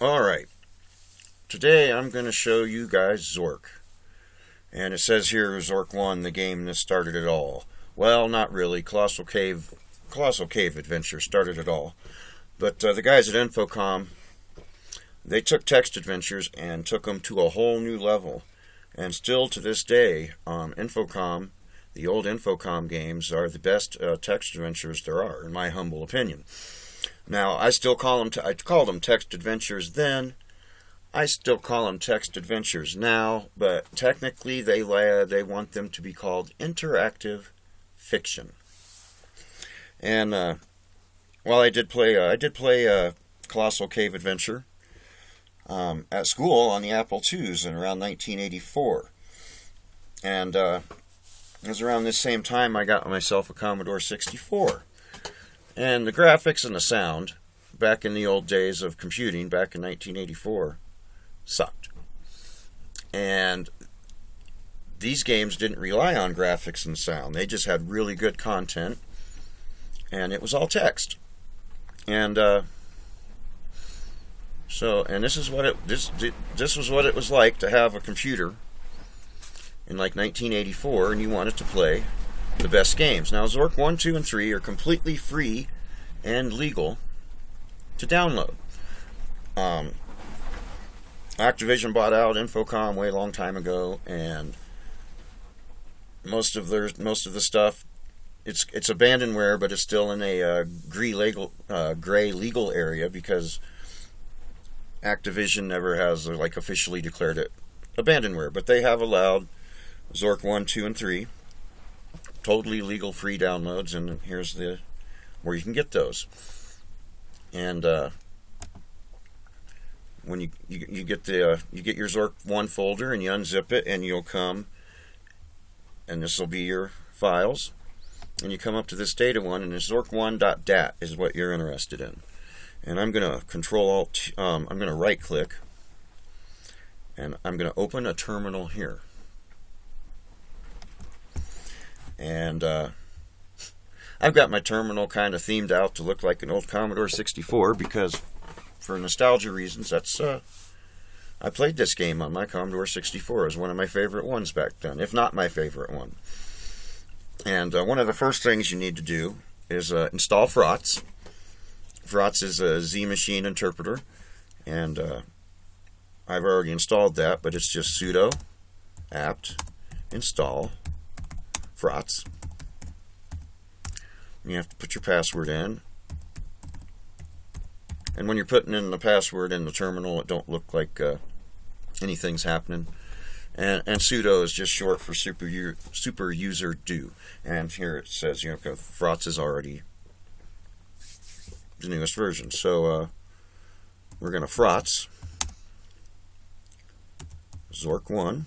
Alright, today I'm going to show you guys Zork. And it says here Zork 1, the game that started it all. Well, not really. Colossal Cave Adventure started it all. But the guys at Infocom, they took text adventures and took them to a whole new level. And still to this day, Infocom, the old Infocom games, are the best text adventures there are, in my humble opinion. Now, I still call them, I called them text adventures then. I still call them text adventures now, but technically they want them to be called interactive fiction. And while I did play Colossal Cave Adventure at school on the Apple IIs in around 1984, and it was around this same time I got myself a Commodore 64. And the graphics and the sound, back in the old days of computing, back in 1984, sucked. And these games didn't rely on graphics and sound. They just had really good content, and it was all text. And this is what this was what it was like to have a computer in like 1984, and you wanted to play the best games. Now, Zork 1, 2, and 3 are completely free and legal to download. Activision bought out Infocom way long time ago, and most of the stuff it's abandonware, but it's still in a gray legal area because Activision never has officially declared it abandonware. But they have allowed Zork 1, 2, and 3 totally legal free downloads, and here's where you can get those. And when you get your Zork 1 folder and you unzip it, and you'll come, and this will be your files, and you come up to this data one, and the Zork1.dat is what you're interested in. And I'm going to I'm going to right click, and I'm going to open a terminal here. And I've got my terminal kind of themed out to look like an old Commodore 64 because, for nostalgia reasons, I played this game on my Commodore 64. It was one of my favorite ones back then, if not my favorite one. And one of the first things you need to do is install Frotz. Frotz is a Z machine interpreter, and I've already installed that, but it's just sudo apt install Frotz. You have to put your password in, and when you're putting in the password in the terminal, it don't look like anything's happening. And sudo is just short for super user do. And here it says, Frotz is already the newest version. So we're going to Frotz Zork 1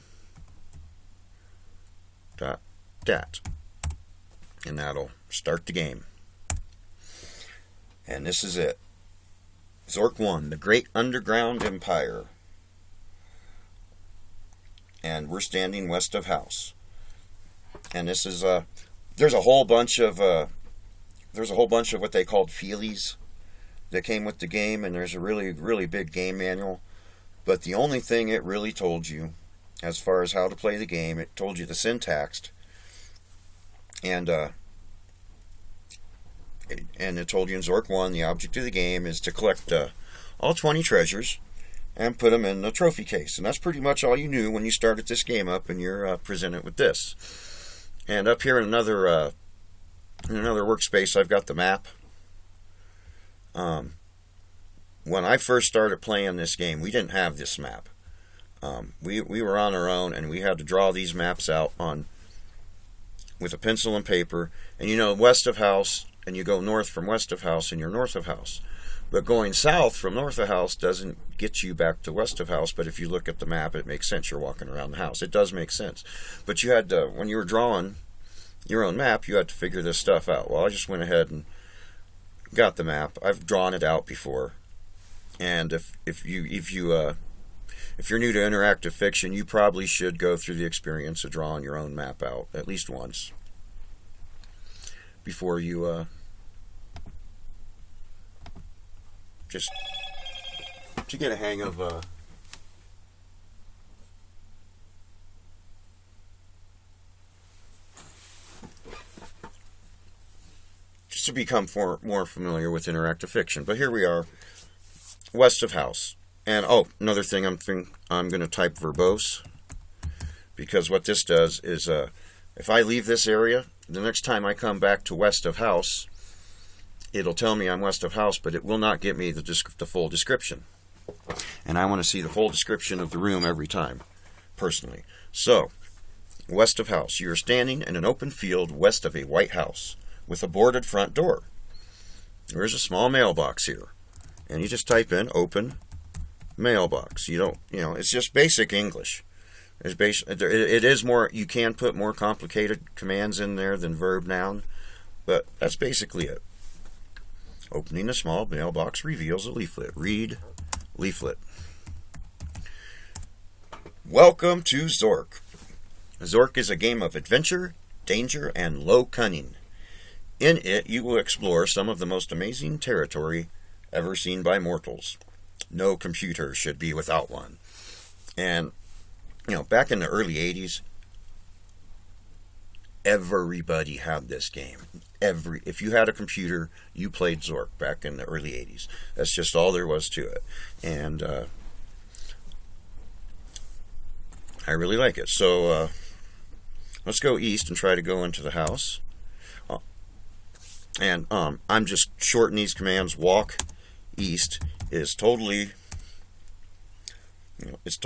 .dat, and that'll start the game. And this is it. Zork 1, the Great Underground Empire. And we're standing west of house. And this is there's a whole bunch of what they called feelies that came with the game, and there's a really, really big game manual. But the only thing it really told you, as far as how to play the game, it told you the syntax, and it told you in Zork 1 the object of the game is to collect all 20 treasures and put them in a trophy case. And that's pretty much all you knew when you started this game up, and you're presented with this. And up here in another workspace, I've got the map. When I first started playing this game, we didn't have this map. We were on our own, and we had to draw these maps out with a pencil and paper. And west of house, and you go north from west of house, and you're north of house. But going south from north of house doesn't get you back to west of house. But if you look at the map, it makes sense. You're walking around the house. It does make sense. But you had to, when you were drawing your own map, you had to figure this stuff out. Well, I just went ahead and got the map. I've drawn it out before. And if you're new to interactive fiction, you probably should go through the experience of drawing your own map out at least once before you just to get a hang of just to become more familiar with interactive fiction. But here we are, west of house. And oh, another thing, I'm going to type verbose, because what this does is if I leave this area, the next time I come back to west of house, it'll tell me I'm west of house, but it will not give me the full description. And I want to see the full description of the room every time, personally. So, west of house. You are standing in an open field west of a white house with a boarded front door. There is a small mailbox here. And you just type in open mailbox. It's just basic English. It is more, you can put more complicated commands in there than verb noun, but that's basically it. Opening a small mailbox reveals a leaflet. Read leaflet. Welcome to Zork. Zork is a game of adventure, danger, and low cunning. In it, you will explore some of the most amazing territory ever seen by mortals. No computer should be without one. And, back in the early 80s, everybody had this game. If you had a computer, you played Zork back in the early 80s. That's just all there was to it. And I really like it. So let's go east and try to go into the house. And I'm just shortening these commands. Walk east is totally, it's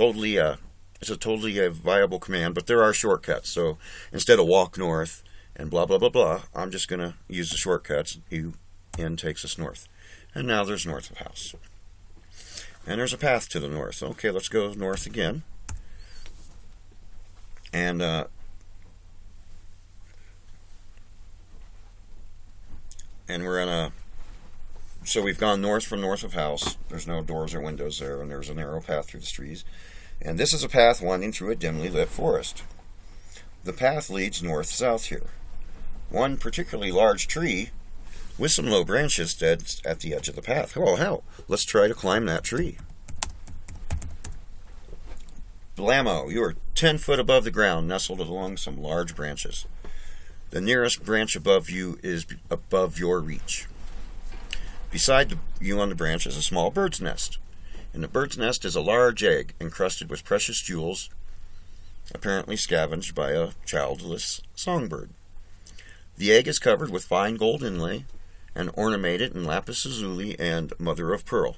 a totally viable command, but there are shortcuts. So instead of walk north and blah, blah, blah, blah, I'm just going to use the shortcuts. UN takes us north. And now there's north of house. And there's a path to the north. Okay, let's go north again. And we're in so we've gone north from north of house. There's no doors or windows there, and there's a narrow path through the trees. And this is a path winding through a dimly lit forest. The path leads north-south here. One particularly large tree with some low branches dead at the edge of the path. Oh, hell, let's try to climb that tree. Blammo, you are 10 foot above the ground, nestled along some large branches. The nearest branch above you is above your reach. Beside you on the branch is a small bird's nest. In the bird's nest is a large egg encrusted with precious jewels, apparently scavenged by a childless songbird. The egg is covered with fine gold inlay and ornamented in lapis lazuli and mother of pearl.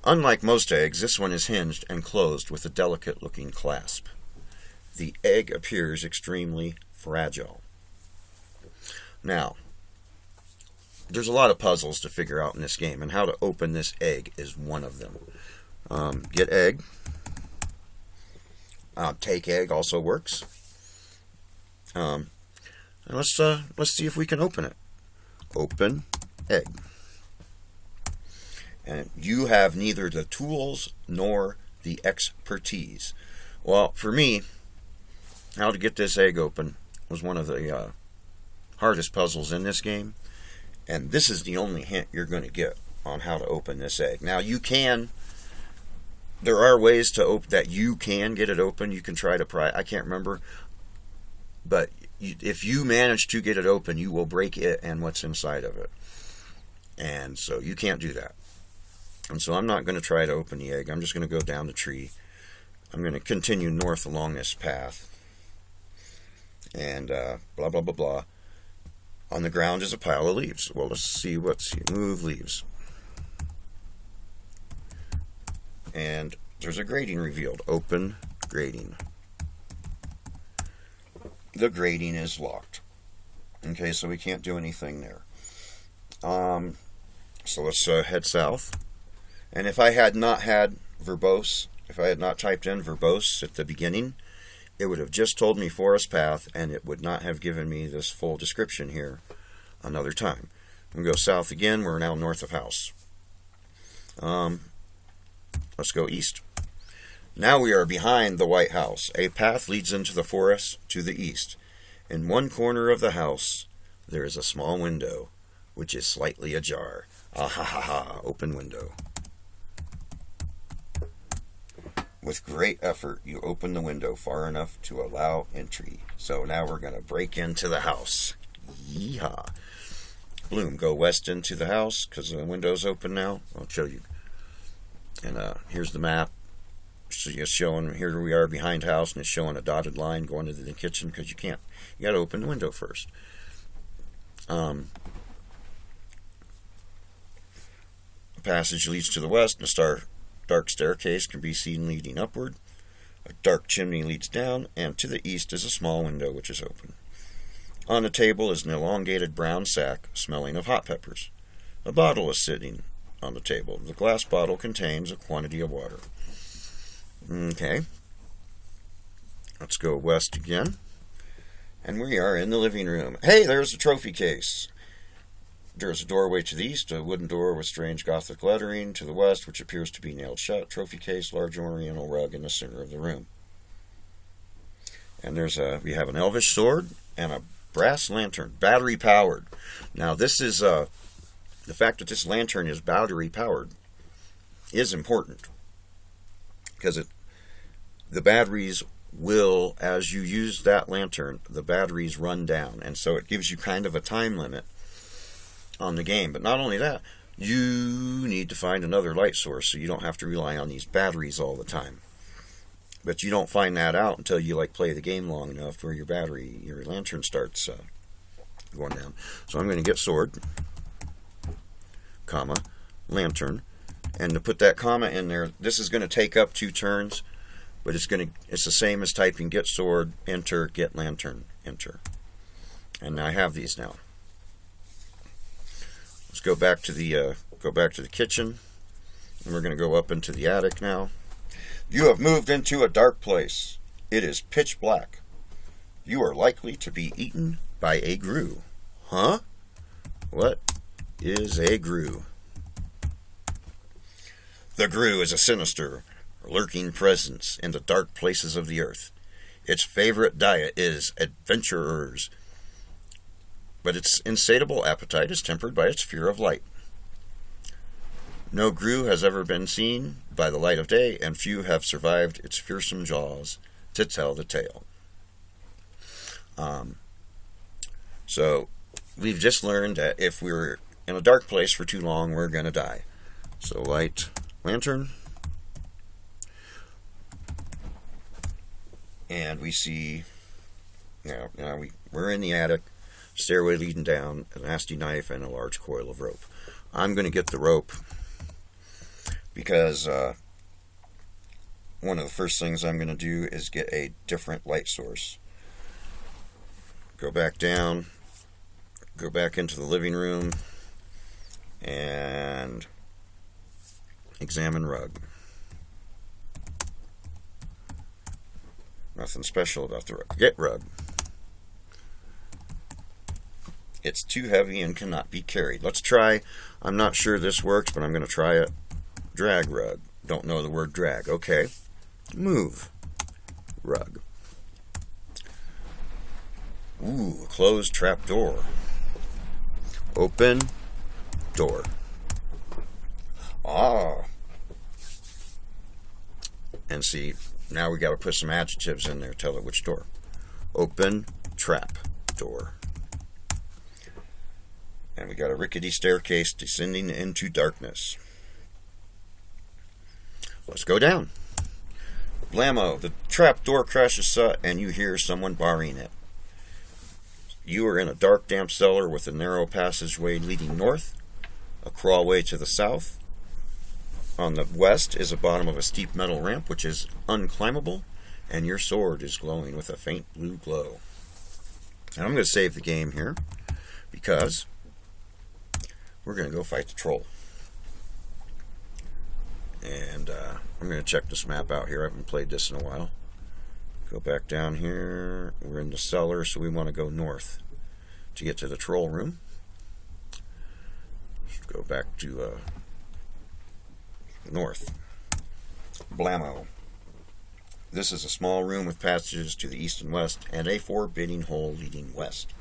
Unlike most eggs, this one is hinged and closed with a delicate-looking clasp. The egg appears extremely fragile. Now, there's a lot of puzzles to figure out in this game, and how to open this egg is one of them. Get egg. Take egg also works. And let's see if we can open it. Open egg. And you have neither the tools nor the expertise. Well, for me, how to get this egg open was one of the hardest puzzles in this game. And this is the only hint you're going to get on how to open this egg. Now, there are ways to open that you can get it open. You can try to pry. I can't remember. But if you manage to get it open, you will break it and what's inside of it. And so you can't do that. And so I'm not going to try to open the egg. I'm just going to go down the tree. I'm going to continue north along this path. And blah, blah, blah, blah. On the ground is a pile of leaves. Well, let's see move leaves. And there's a grating revealed. Open grating. The grating is locked. Okay, so we can't do anything there. So let's head south. And if I had not had verbose, if I had not typed in verbose at the beginning, it would have just told me forest path, and it would not have given me this full description here another time. We'll go south again. We're now north of house. Let's go east. Now we are behind the White House. A path leads into the forest to the east. In one corner of the house, there is a small window, which is slightly ajar. Ah ha ha ha, open window. With great effort, you open the window far enough to allow entry. So now we're going to break into the house. Yeehaw. Bloom, go west into the house because the window's open now. I'll show you. And here's the map. So it's showing, here we are behind house, and it's showing a dotted line going into the kitchen because you got to open the window first. The passage leads to the west, and a dark staircase can be seen leading upward. A dark chimney leads down, and to the east is a small window which is open. On the table is an elongated brown sack smelling of hot peppers. A bottle is sitting on the table. The glass bottle contains a quantity of water. Okay. Let's go west again. And we are in the living room. Hey, there's a trophy case. There's a doorway to the east, a wooden door with strange Gothic lettering to the west, which appears to be nailed shut. Trophy case, large oriental rug in the center of the room. And we have an elvish sword and a brass lantern, battery powered. Now this is, the fact that this lantern is battery powered is important. Because the batteries will, as you use that lantern, the batteries run down. And so it gives you kind of a time limit on the game. But not only that, you need to find another light source so you don't have to rely on these batteries all the time. But you don't find that out until you play the game long enough where your lantern starts going down. So I'm going to get sword, comma, lantern, and to put that comma in there, this is going to take up 2 turns, but it's the same as typing get sword, enter, get lantern, enter. And I have these now. Let's go back to the kitchen, and we're going to go up into the attic now. You have moved into a dark place. It is pitch black. You are likely to be eaten by a grue. Huh? What is a grue? The grue is a sinister, lurking presence in the dark places of the earth. Its favorite diet is adventurers, but its insatiable appetite is tempered by its fear of light. No grue has ever been seen by the light of day, and few have survived its fearsome jaws to tell the tale. So we've just learned that if we're in a dark place for too long, we're going to die. So light lantern, and we see we're in the attic, stairway leading down, a nasty knife, and a large coil of rope. I'm going to get the rope because one of the first things I'm going to do is get a different light source. Go back down, go back into the living room, and examine rug. Nothing special about the rug. Get rug. It's too heavy and cannot be carried. Let's try, I'm not sure this works, but I'm going to try it. Drag rug. Don't know the word drag. Okay. Move rug. Ooh, closed trap door. Open door. Ah. And see, now we got to put some adjectives in there. Tell it which door. Open trap door. And we got a rickety staircase descending into darkness. Let's go down. Blammo, the trap door crashes shut and you hear someone barring it. You are in a dark, damp cellar with a narrow passageway leading north, a crawlway to the south. On the west is the bottom of a steep metal ramp which is unclimbable, and your sword is glowing with a faint blue glow. And I'm going to save the game here because we're going to go fight the troll. And I'm going to check this map out here. I haven't played this in a while. Go back down here. We're in the cellar, so we want to go north to get to the troll room. Let's go back to north. Blammo. This is a small room with passages to the east and west, and a forbidding hole leading west.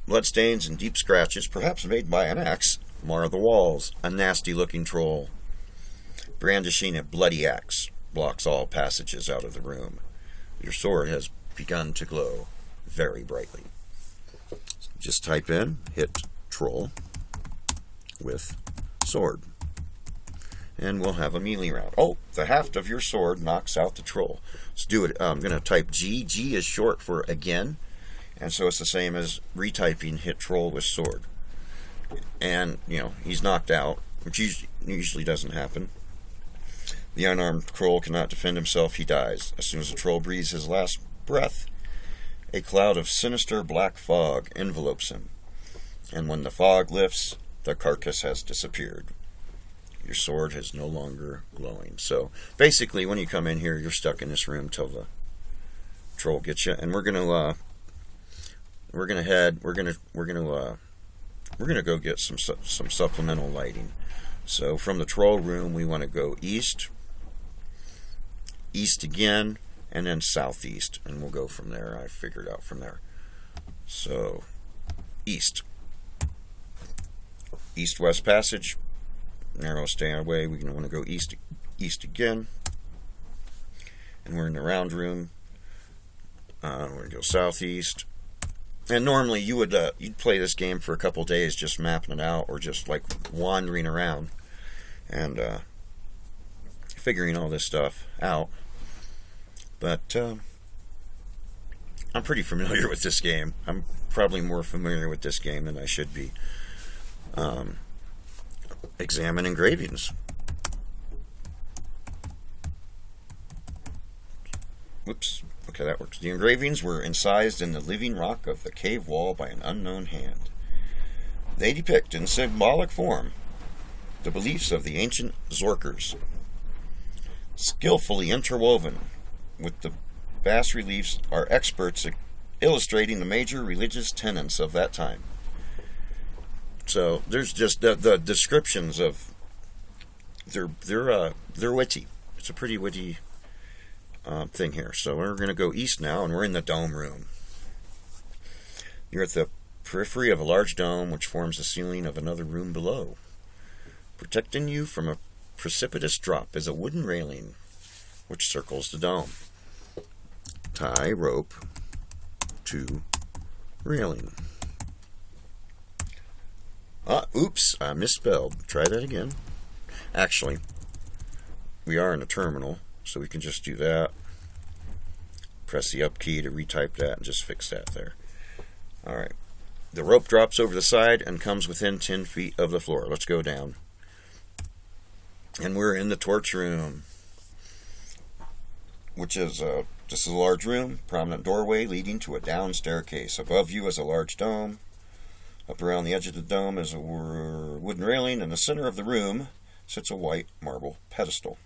Bloodstains and deep scratches, perhaps made by an axe, mar the walls. A nasty-looking troll. Brandishing a bloody axe blocks all passages out of the room. Your sword has begun to glow very brightly. Just type in, hit troll with sword. And we'll have a melee round. Oh, the haft of your sword knocks out the troll. Let's do it. I'm going to type G. G is short for again. And so it's the same as retyping hit troll with sword. And, he's knocked out, which usually doesn't happen. The unarmed troll cannot defend himself. He dies. As soon as the troll breathes his last breath, a cloud of sinister black fog envelopes him. And when the fog lifts, the carcass has disappeared. Your sword is no longer glowing. So basically, when you come in here, you're stuck in this room till the troll gets you. And we're gonna go get some supplemental lighting. So from the troll room, we want to go east again, and then southeast, and we'll go from there. I figured out from there. So east, east-west passage. Narrow, stay away. We're going to want to go east again. And we're in the round room. We're going to go southeast. And normally you'd play this game for a couple days just mapping it out, or just like wandering around and figuring all this stuff out. But I'm pretty familiar with this game. I'm probably more familiar with this game than I should be. Examine engravings. Whoops. Okay, that works. The engravings were incised in the living rock of the cave wall by an unknown hand. They depict in symbolic form the beliefs of the ancient Zorkers, skillfully interwoven with the bas reliefs are experts illustrating the major religious tenets of that time. So there's just the descriptions of they're witty. It's a pretty witty thing here. So we're going to go east now, and we're in the dome room. You're at the periphery of a large dome which forms the ceiling of another room below. Protecting you from a precipitous drop is a wooden railing which circles the dome. Tie rope to railing. Oops, I misspelled. Try that again. Actually, we are in a terminal, so we can just do that. Press the up key to retype that and just fix that there. Alright. The rope drops over the side and comes within 10 feet of the floor. Let's go down. And we're in the torch room, which is this is a large room, prominent doorway leading to a down staircase. Above you is a large dome. Up around the edge of the dome is a wooden railing. In the center of the room sits a white marble pedestal.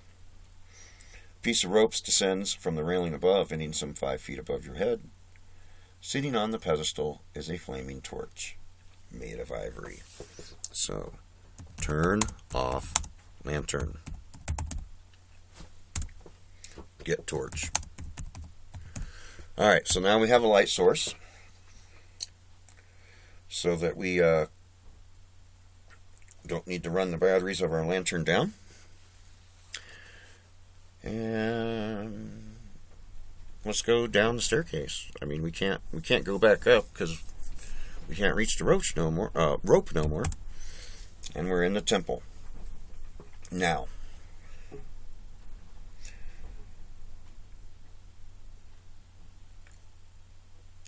A piece of ropes descends from the railing above, ending some 5 feet above your head. Sitting on the pedestal is a flaming torch made of ivory. So, turn off lantern. Get torch. Alright, so now we have a light source, so that we don't need to run the batteries of our lantern down. And let's go down the staircase. I mean, we can't go back up because we can't reach the rope no more. And we're in the temple. Now,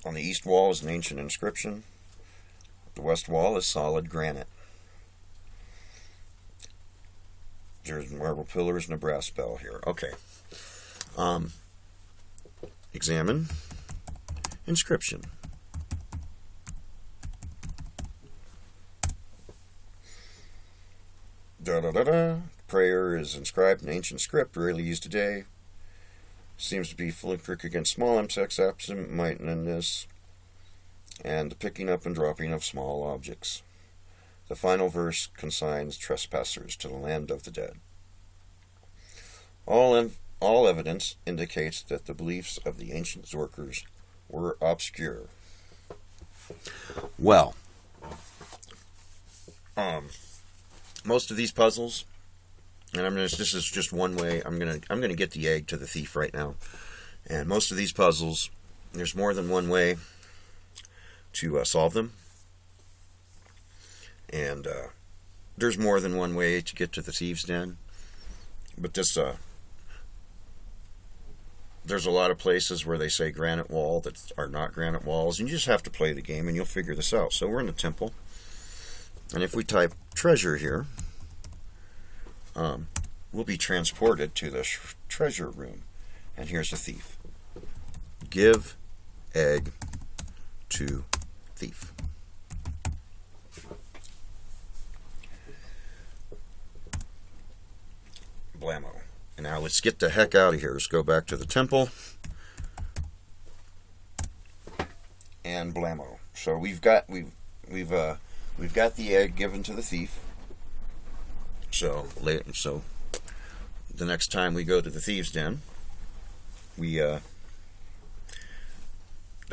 on the east wall is an ancient inscription. The west wall is solid granite. There's marble pillars and a brass bell here. Okay. Examine inscription. Prayer is inscribed in ancient script, rarely used today. Seems to be philippic against small insects, absent-mindedness, and the picking up and dropping of small objects. The final verse consigns trespassers to the land of the dead. All evidence indicates that the beliefs of the ancient Zorkers were obscure. Well, most of these puzzles And this is just one way. I'm gonna get the egg to the thief right now. And most of these puzzles, there's more than one way to solve them. And there's more than one way to get to the thieves' den. But this, there's a lot of places where they say granite wall that are not granite walls. And you just have to play the game and you'll figure this out. So we're in the temple. And if we type treasure here, we'll be transported to the treasure room. And here's the thief. Give egg to thief. Blammo. And now let's get the heck out of here. Let's go back to the temple. And blammo. So we've got the egg given to the thief. So the next time we go to the thieves' den, the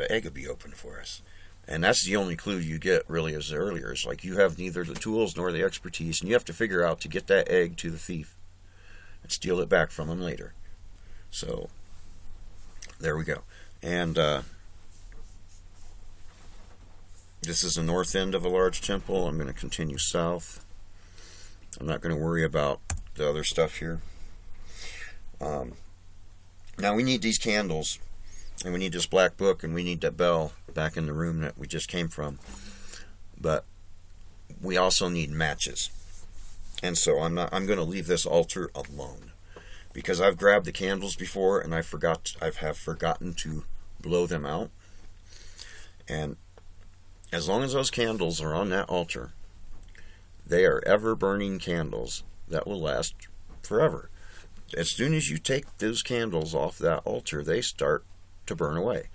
egg will be open for us. And that's the only clue you get, really, as earlier. It's like you have neither the tools nor the expertise, and you have to figure out to get that egg to the thief and steal it back from him later. So, there we go. And this is the north end of a large temple. I'm going to continue south. I'm not going to worry about the other stuff here. Now we need these candles, and we need this black book, and we need that bell back in the room that we just came from. But we also need matches. And so I'm going to leave this altar alone, because I've grabbed the candles before and I have forgotten to blow them out. And as long as those candles are on that altar, they are ever burning candles that will last forever. As soon as you take those candles off that altar, they start to burn away.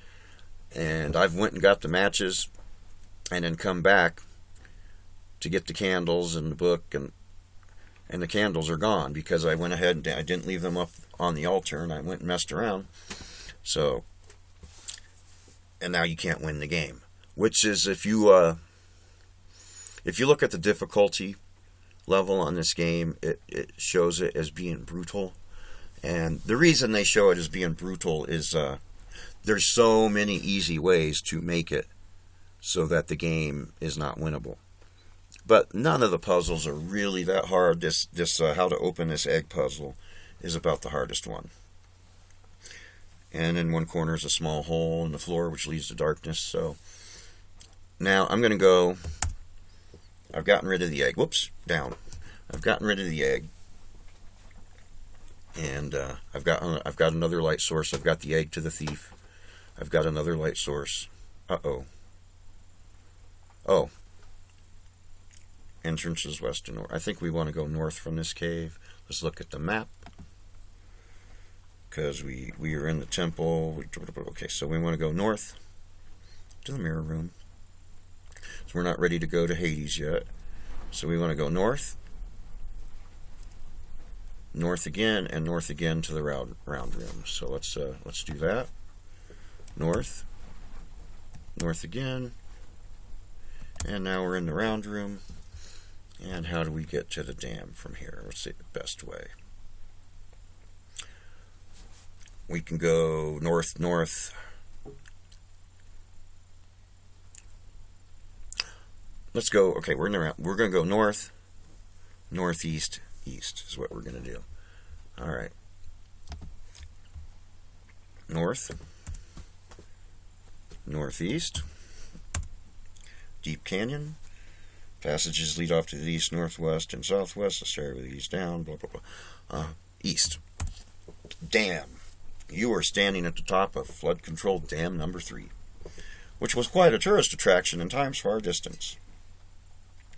And I've went and got the matches and then come back to get the candles and the book, and the candles are gone because I went ahead and I didn't leave them up on the altar, and I went and messed around. So, and now you can't win the game. Which is, if you look at the difficulty level on this game, it shows it as being brutal. And the reason they show it as being brutal is there's so many easy ways to make it so that the game is not winnable. But none of the puzzles are really that hard. This how to open this egg puzzle is about the hardest one. And in one corner is a small hole in the floor which leads to darkness. So now I'm going to go. I've gotten rid of the egg. Whoops, down. I've gotten rid of the egg. And I've got another light source. I've got the egg to the thief. I've got another light source. Uh-oh. Oh. Entrance is west and north. I think we want to go north from this cave. Let's look at the map. Because we are in the temple. Okay, so we want to go north to the mirror room. So we're not ready to go to Hades yet. So we want to go north. North again, and north again to the round room. So let's do that. North. North again. And now we're in the round room. And how do we get to the dam from here? Let's see the best way. We can go north. Let's go. Okay, we're going to go north, northeast, east is what we're going to do. All right. North, northeast, deep canyon. Passages lead off to the east, northwest, and southwest. Let's start with the east down. Blah blah blah. East. Dam. You are standing at the top of flood-controlled dam number 3, which was quite a tourist attraction in times far distance.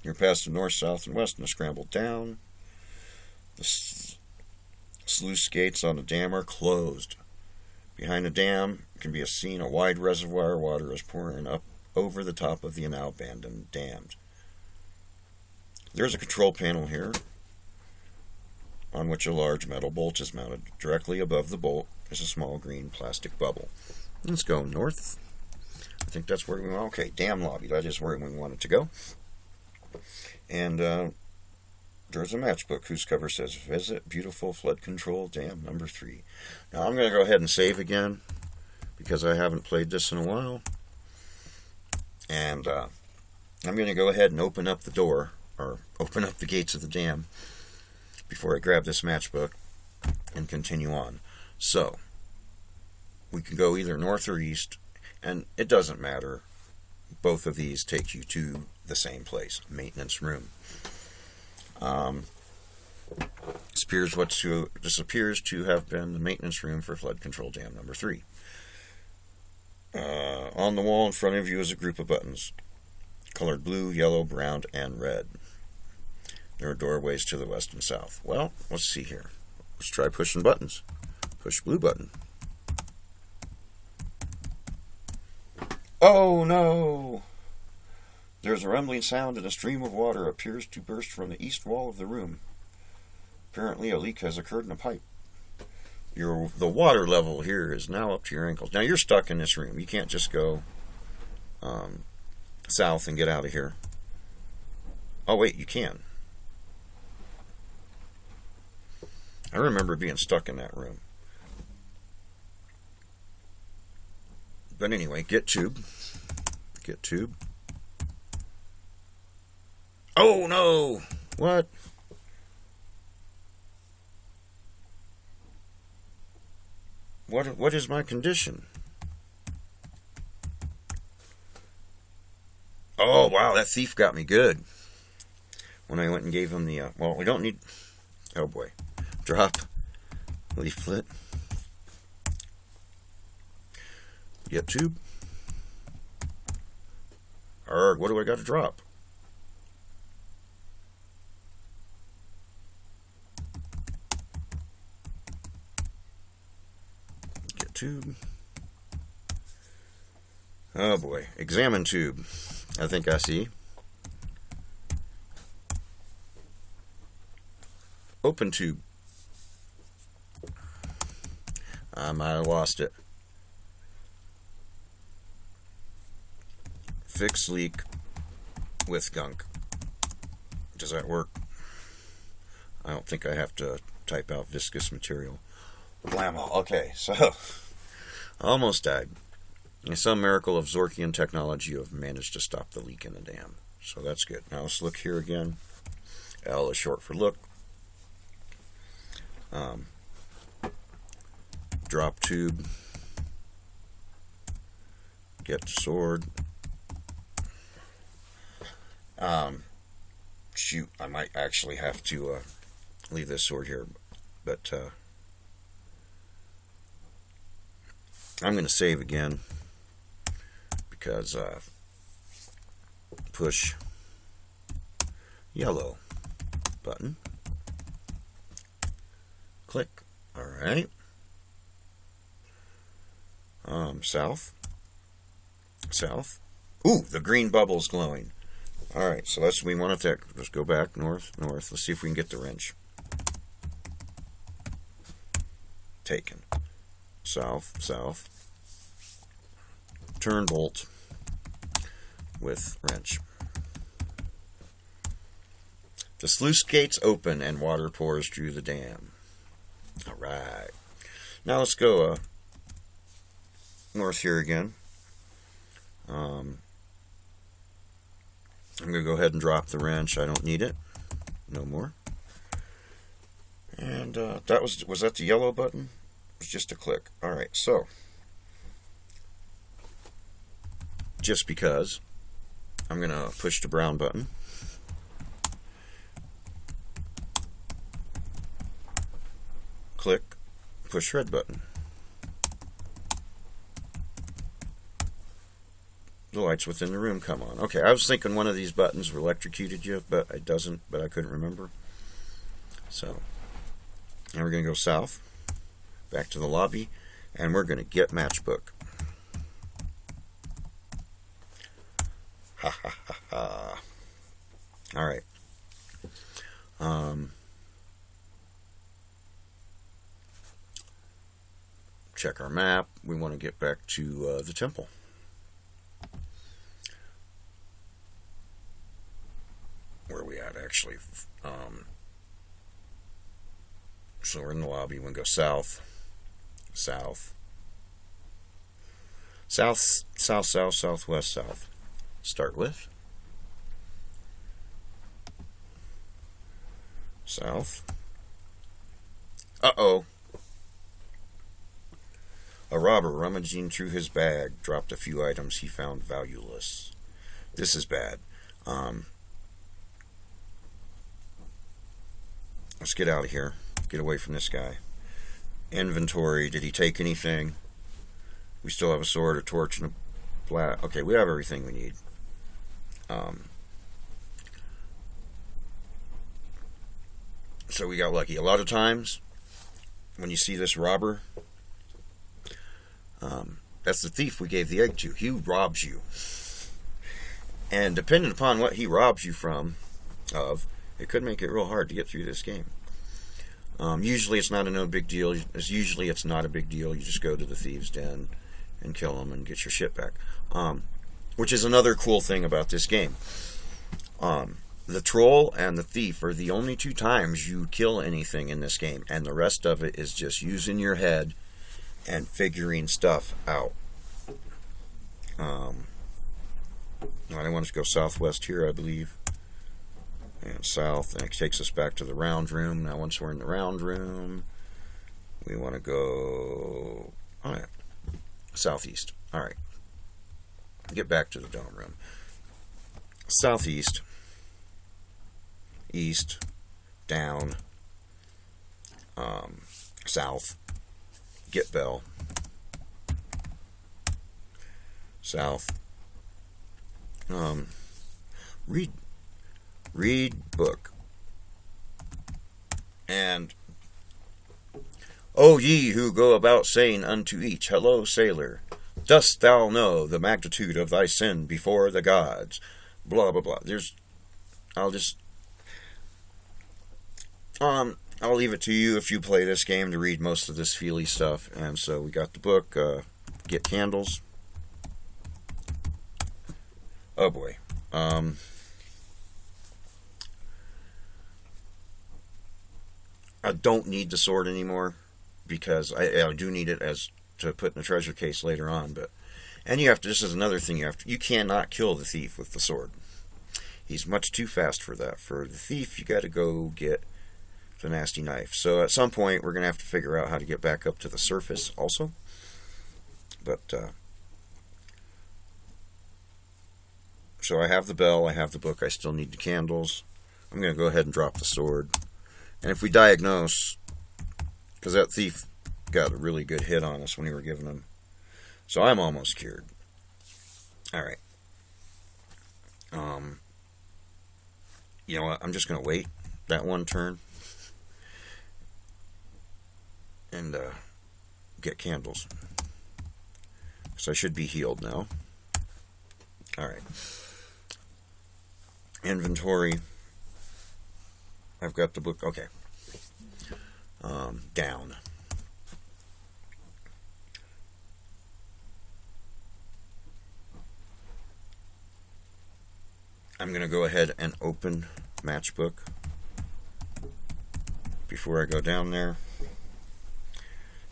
You're past the north, south, and west in a scrambled down. The sluice gates on the dam are closed. Behind the dam can be seen a wide reservoir. Water is pouring up over the top of the now abandoned dams. There's a control panel here on which a large metal bolt is mounted. Directly above the bolt is a small green plastic bubble. Let's go north. I think that's where we want. Okay, dam lobby. That is where we wanted to go. And there's a matchbook whose cover says, Visit Beautiful Flood Control Dam number 3. Now I'm going to go ahead and save again because I haven't played this in a while. And I'm going to go ahead and open up the door, or open up the gates of the dam before I grab this matchbook and continue on. So, we can go either north or east, and it doesn't matter. Both of these take you to the same place, maintenance room. This appears to have been the maintenance room for flood control dam number 3. On the wall in front of you is a group of buttons, colored blue, yellow, brown, and red. There are doorways to the west and south. Well, let's see here. Let's try pushing buttons. Push blue button. Oh no! There's a rumbling sound and a stream of water appears to burst from the east wall of the room. Apparently a leak has occurred in a pipe. The water level here is now up to your ankles. Now you're stuck in this room. You can't just go south and get out of here. Oh wait, you can. I remember being stuck in that room. But anyway, get tube. Get tube. Oh no! What? What is my condition? Oh wow, that thief got me good. When I went and gave him the well, we don't need. Oh boy, drop leaflet. Get tube. What do I got to drop? Get tube. Oh boy, examine tube. I think I see. Open tube. I might have lost it. Fix leak with gunk. Does that work? I don't think I have to type out viscous material. Blammo. Okay, so I almost died. In some miracle of Zorkian technology, you have managed to stop the leak in the dam. So that's good. Now let's look here again. L is short for look. Drop tube. Get the sword. Shoot, I might actually have to leave this sword here, but I'm going to save again because push yellow button, click. All right. South. Ooh, the green bubble's glowing. Alright, so that's what we want to take. Let's go back north. Let's see if we can get the wrench. Taken. South. Turn bolt with wrench. The sluice gates open and water pours through the dam. Alright. Now let's go north here again. I'm going to go ahead and drop the wrench. I don't need it. No more. And was that the yellow button? It was just a click. Alright, so just because, I'm going to push the brown button. Click, push red button. The lights within the room come on. Okay, I was thinking one of these buttons electrocuted you, but it doesn't, but I couldn't remember. So, now we're going to go south, back to the lobby, and we're going to get matchbook. Ha ha ha ha. Alright. Check our map. We want to get back to the temple. Where are we at, actually? So we're in the lobby. We're going to go south, south, south, south, south, southwest, south. Start with south. Uh-oh. A robber rummaging through his bag dropped a few items he found valueless. This is bad. Let's get out of here. Get away from this guy. Inventory. Did he take anything? We still have a sword, a torch, and a flat. Okay, we have everything we need. So we got lucky. A lot of times, when you see this robber, that's the thief we gave the egg to. He robs you. And depending upon what he robs you of, it could make it real hard to get through this game. Usually it's not no big deal. Usually it's not a big deal. You just go to the thieves' den and kill them and get your shit back. Which is another cool thing about this game. The troll and the thief are the only two times you kill anything in this game. And the rest of it is just using your head and figuring stuff out. I want to go southwest here, I believe. And south, and it takes us back to the round room. Now once we're in the round room, we want to go southeast. Alright. Get back to the dome room. Southeast. East. Down. South. Get bell. South. Read book. And, O ye who go about saying unto each, Hello, sailor, dost thou know the magnitude of thy sin before the gods? Blah, blah, blah. I'll leave it to you if you play this game to read most of this feely stuff. And so we got the book, Get Candles. Oh boy. I don't need the sword anymore because I do need it to put in the treasure case later on. And you have to. This is another thing you cannot kill the thief with the sword. He's much too fast for that. For the thief, you got to go get the nasty knife. So at some point, we're gonna have to figure out how to get back up to the surface also. But so I have the bell, I have the book, I still need the candles. I'm going to go ahead and drop the sword. And if we diagnose, because that thief got a really good hit on us when we were giving him. So I'm almost cured. Alright. You know what, I'm just going to wait that one turn. And get candles. So I should be healed now. Alright. Inventory. I've got the book. Okay. Down. I'm going to go ahead and open Matchbook before I go down there.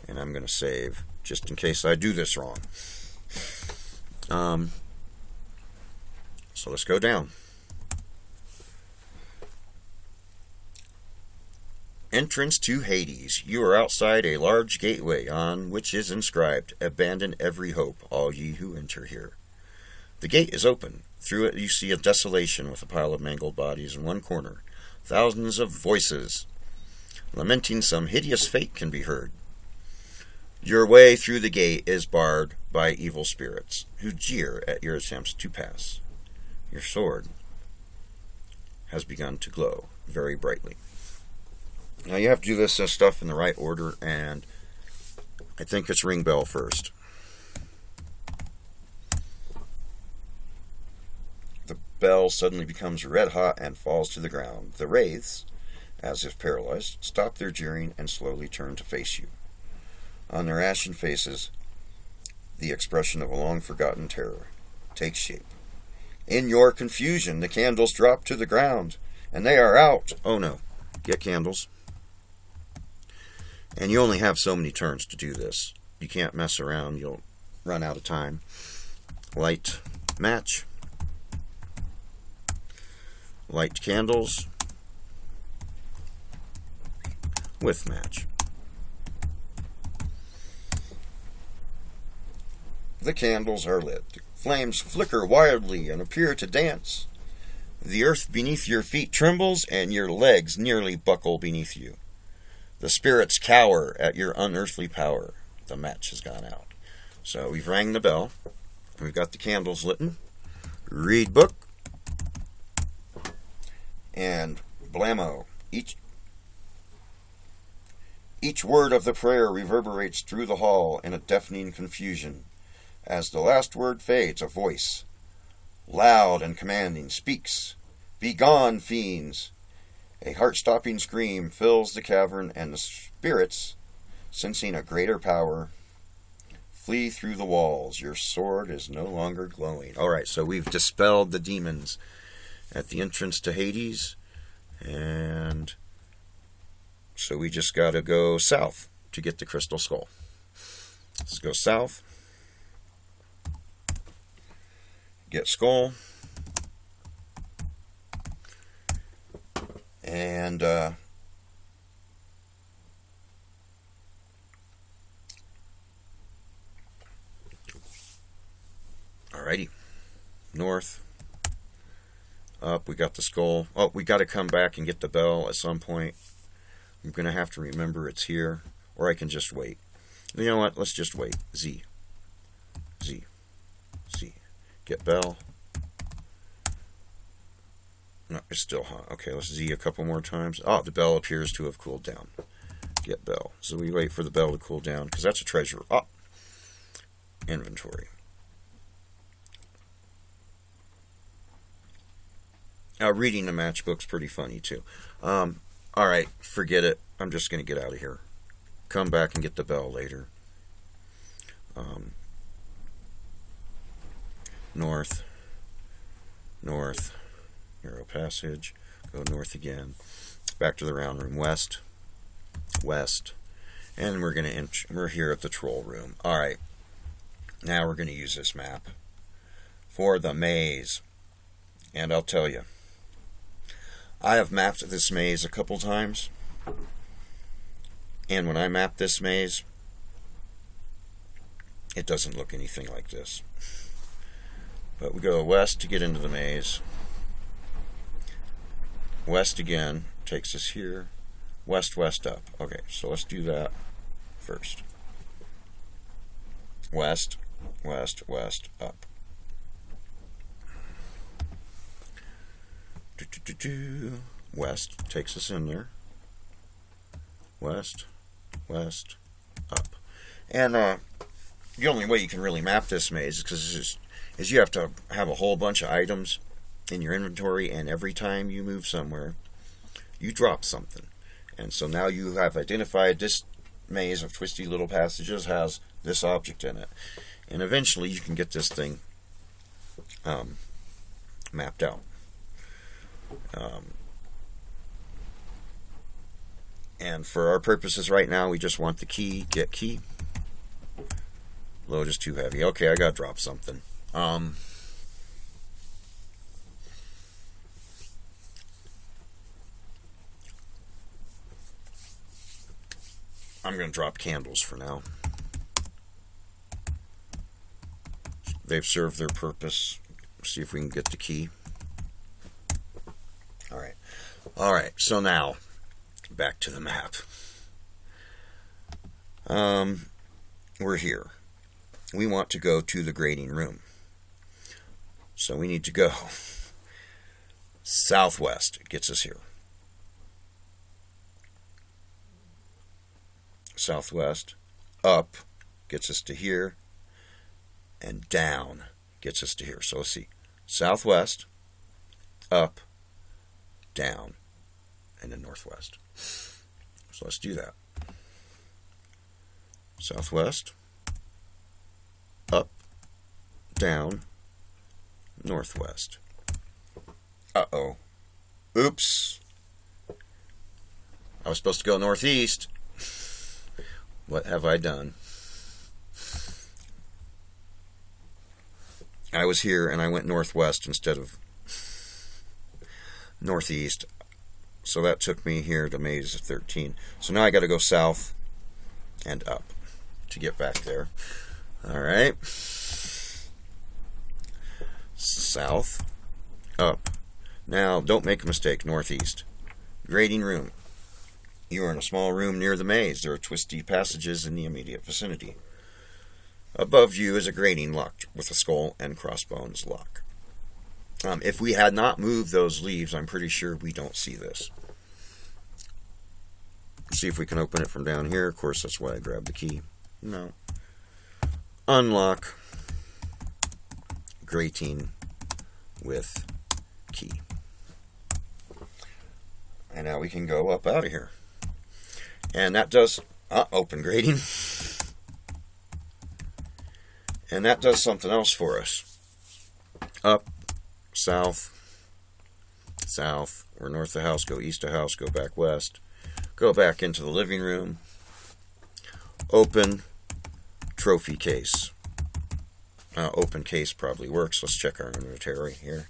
And I'm going to save just in case I do this wrong. So let's go down. Entrance to Hades. You are outside a large gateway on which is inscribed, Abandon every hope, all ye who enter here. The gate is open. Through it you see a desolation with a pile of mangled bodies in one corner. Thousands of voices lamenting some hideous fate can be heard. Your way through the gate is barred by evil spirits, who jeer at your attempts to pass. Your sword has begun to glow very brightly. Now you have to do this stuff in the right order, and I think it's ring bell first. The bell suddenly becomes red hot and falls to the ground. The wraiths, as if paralyzed, stop their jeering and slowly turn to face you. On their ashen faces, the expression of a long-forgotten terror takes shape. In your confusion, the candles drop to the ground, and they are out. Oh no. Get candles. And you only have so many turns to do this. You can't mess around. You'll run out of time. Light match. Light candles. With match. The candles are lit. The flames flicker wildly and appear to dance. The earth beneath your feet trembles, and your legs nearly buckle beneath you. The spirits cower at your unearthly power. The match has gone out. So we've rang the bell. We've got the candles lit. Read book. And blammo. Each word of the prayer reverberates through the hall in a deafening confusion. As the last word fades, a voice, loud and commanding, speaks. Begone, fiends! A heart-stopping scream fills the cavern, and the spirits, sensing a greater power, flee through the walls. Your sword is no longer glowing. All right, so we've dispelled the demons at the entrance to Hades, and so we just got to go south to get the crystal skull. Let's go south. Get skull. And alrighty. North. Up, we got the skull. Oh, we got to come back and get the bell at some point. I'm going to have to remember it's here, or I can just wait. You know what? Let's just wait. Z. Z. Z. Get bell. No, it's still hot. Okay, let's Z a couple more times. Oh, the bell appears to have cooled down. Get bell. So we wait for the bell to cool down, because that's a treasure. Oh, inventory. Now, reading the matchbook's pretty funny, too. Alright, forget it. I'm just going to get out of here. Come back and get the bell later. North. North. Narrow passage. Go north again. Back to the round room. West. West. And we're going to we're here at the troll room. Alright. Now we're going to use this map for the maze. And I'll tell you, I have mapped this maze a couple times, and when I map this maze, it doesn't look anything like this. But we go west to get into the maze. West again takes us here. West, west, up. Okay, so let's do that first. West, west, west, up. West takes us in there. West, west, up. And the only way you can really map this maze is you have to have a whole bunch of items in your inventory, and every time you move somewhere, you drop something. And so now you have identified this maze of twisty little passages has this object in it. And eventually you can get this thing mapped out. And for our purposes right now, we just want the key. Get key. Load is too heavy. Okay, I gotta drop something. I'm gonna drop candles for now. They've served their purpose. See if we can get the key. Alright, so now, back to the map. We're here. We want to go to the grading room. So we need to go southwest. It gets us here. Southwest. Up gets us to here. And down gets us to here. So let's see. Southwest. Up. Down. And then northwest. So let's do that. Southwest, up, down, northwest. Uh-oh. Oops. I was supposed to go northeast. What have I done? I was here and I went northwest instead of northeast. So that took me here to maze 13. So now I got to go south and up to get back there. Alright. South, up. Now, don't make a mistake, northeast. Grading room. You are in a small room near the maze. There are twisty passages in the immediate vicinity. Above you is a grating locked with a skull and crossbones lock. If we had not moved those leaves, I'm pretty sure we don't see this. See if we can open it from down here. Of course, that's why I grabbed the key. No. Unlock. Grating with key. And now we can go up out of here. And that does open grating. And that does something else for us. Up, south, south, or north of house, go east of house, go back west. Go back into the living room. Open trophy case. Open case probably works. Let's check our inventory here.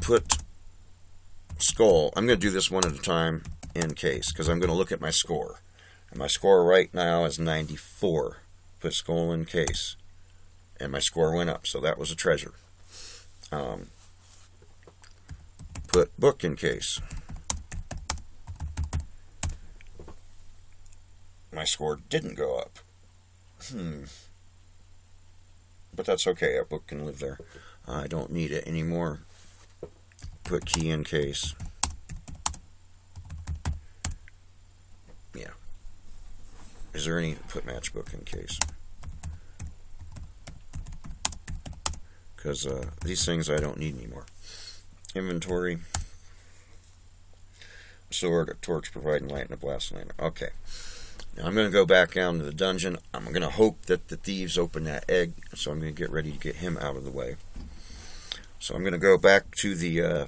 Put skull. I'm going to do this one at a time in case because I'm going to look at my score. And my score right now is 94. Put skull in case. And my score went up, so that was a treasure. Put book in case. My score didn't go up. But that's okay. A book can live there. I don't need it anymore. Put key in case. Yeah. Is there any... Put matchbook in case. Because these things I don't need anymore. Inventory. Sword, a torch providing light, and a blast lantern. Okay. Now I'm going to go back down to the dungeon. I'm going to hope that the thieves open that egg. So I'm going to get ready to get him out of the way. So I'm going to go back to the...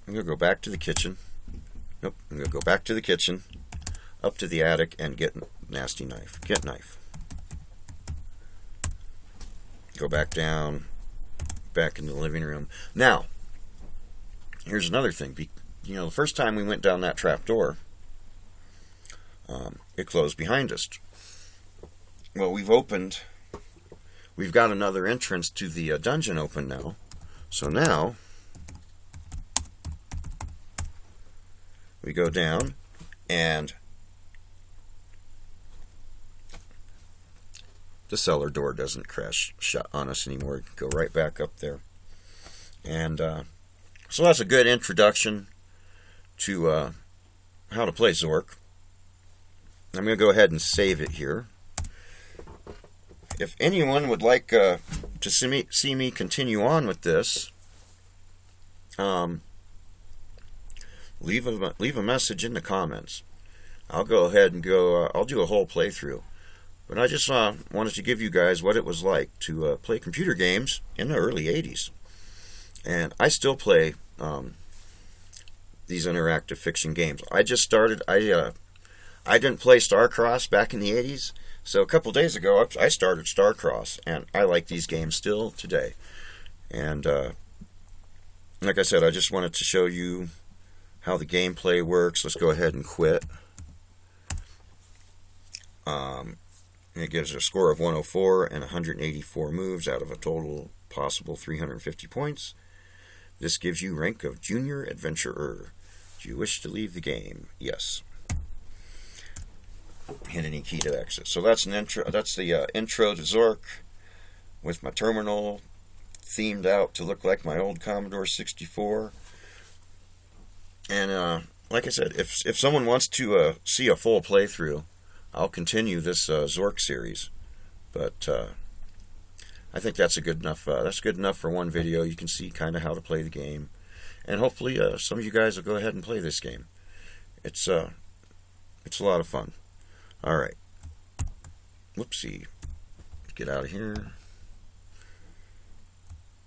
I'm going to go back to the kitchen. Nope. I'm going to go back to the kitchen. Up to the attic and get nasty knife. Get knife. Go back down. Back in the living room. Now, here's another thing. You know, the first time we went down that trap door, it closed behind us. Well, we've got another entrance to the dungeon open now. So now, we go down, and the cellar door doesn't crash shut on us anymore. Go right back up there. And so that's a good introduction to how to play Zork. I'm going to go ahead and save it here. If anyone would like to see me continue on with this, leave a message in the comments. I'll go ahead and I'll do a whole playthrough. But I just wanted to give you guys what it was like to play computer games in the early 80s. And I still play these interactive fiction games. I just started, I didn't play Starcross back in the 80s. So a couple days ago, I started Starcross. And I like these games still today. And like I said, I just wanted to show you how the gameplay works. Let's go ahead and quit. It gives a score of 104 and 184 moves out of a total possible 350 points. This gives you rank of Junior Adventurer. Do you wish to leave the game? Yes. Hit any key to exit. So that's an intro. That's the intro to Zork with my terminal themed out to look like my old Commodore 64. And like I said, if someone wants to see a full playthrough, I'll continue this Zork series, but I think that's good enough for one video. You can see kind of how to play the game, and hopefully some of you guys will go ahead and play this game. It's a lot of fun. All right, whoopsie, get out of here.